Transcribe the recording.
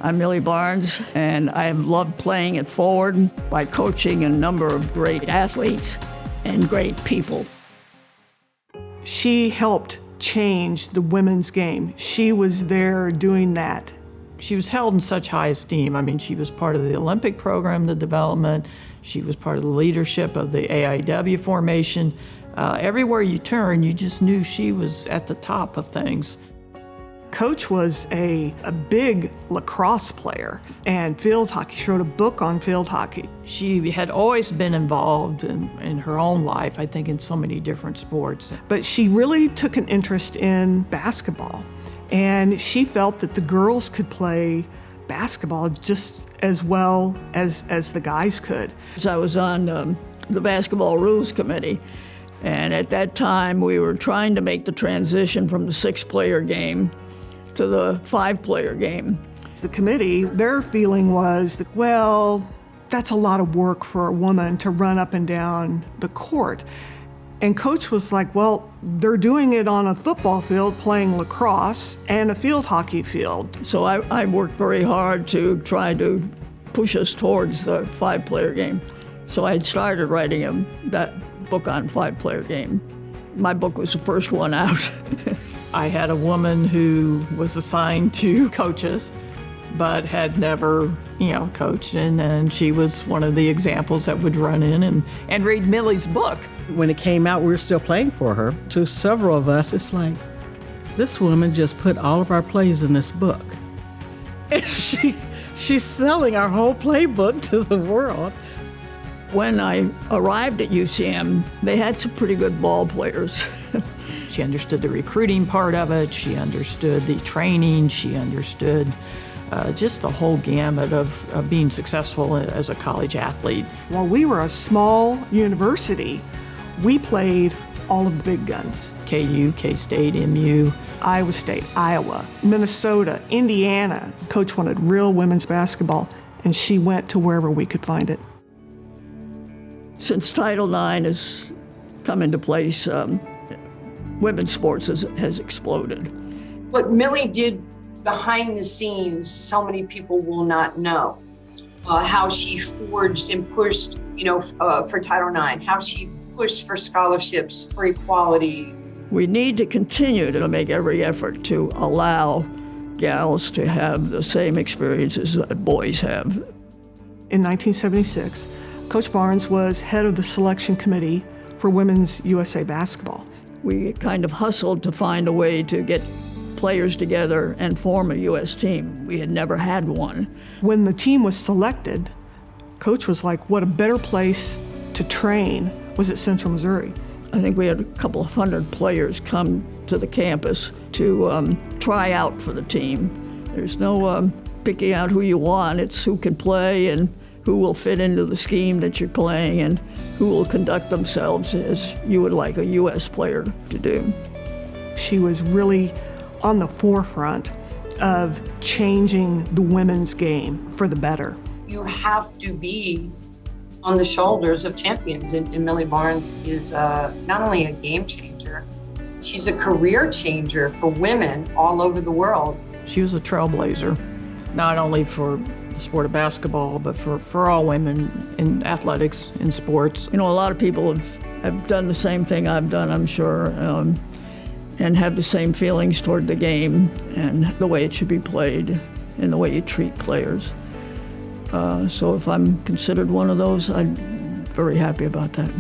I'm Millie Barnes, and I have loved playing it forward by coaching a number of great athletes and great people. She helped change the women's game. She was there doing that. She was held in such high esteem. I mean, she was part of the Olympic program, the development. She was part of the leadership of the AIW formation. Everywhere you turn, you just knew she was at the top of things. Coach was a big lacrosse player and field hockey. She wrote a book on field hockey. She had always been involved in her own life, I think, in so many different sports. But she really took an interest in basketball, and she felt that the girls could play basketball just as well as the guys could. I was on the basketball rules committee, and at that time we were trying to make the transition from the 6-player game to the 5-player game. The committee, their feeling was that, well, that's a lot of work for a woman to run up and down the court. And Coach was like, well, they're doing it on a football field, playing lacrosse, and a field hockey field. So I worked very hard to try to push us towards the 5-player game. So I had started writing that book on 5-player game. My book was the first one out. I had a woman who was assigned to coach us, but had never, coached, and she was one of the examples that would run in and read Millie's book. When it came out, we were still playing for her. To several of us, it's like, this woman just put all of our plays in this book. And she's selling our whole playbook to the world. When I arrived at UCM, they had some pretty good ball players. She understood the recruiting part of it. She understood the training. She understood just the whole gamut of being successful as a college athlete. While we were a small university, we played all of the big guns. KU, K-State, MU. Iowa State, Iowa, Minnesota, Indiana. Coach wanted real women's basketball, and she went to wherever we could find it. Since Title IX has come into place, women's sports has exploded. What Millie did behind the scenes, so many people will not know. How she forged and pushed, for Title IX, how she pushed for scholarships, for equality. We need to continue to make every effort to allow gals to have the same experiences that boys have. In 1976, Coach Barnes was head of the selection committee for Women's USA Basketball. We kind of hustled to find a way to get players together and form a U.S. team. We had never had one. When the team was selected, Coach was like, what a better place to train was at Central Missouri. I think we had a couple of hundred players come to the campus to try out for the team. There's no picking out who you want. It's who can play and who will fit into the scheme that you're playing and who will conduct themselves as you would like a U.S. player to do. She was really on the forefront of changing the women's game for the better. You have to be on the shoulders of champions, and Millie Barnes is not only a game changer, she's a career changer for women all over the world. She was a trailblazer, not only for the sport of basketball, but for all women in athletics, in sports. A lot of people have done the same thing I've done, I'm sure, and have the same feelings toward the game and the way it should be played and the way you treat players. So if I'm considered one of those, I'm very happy about that.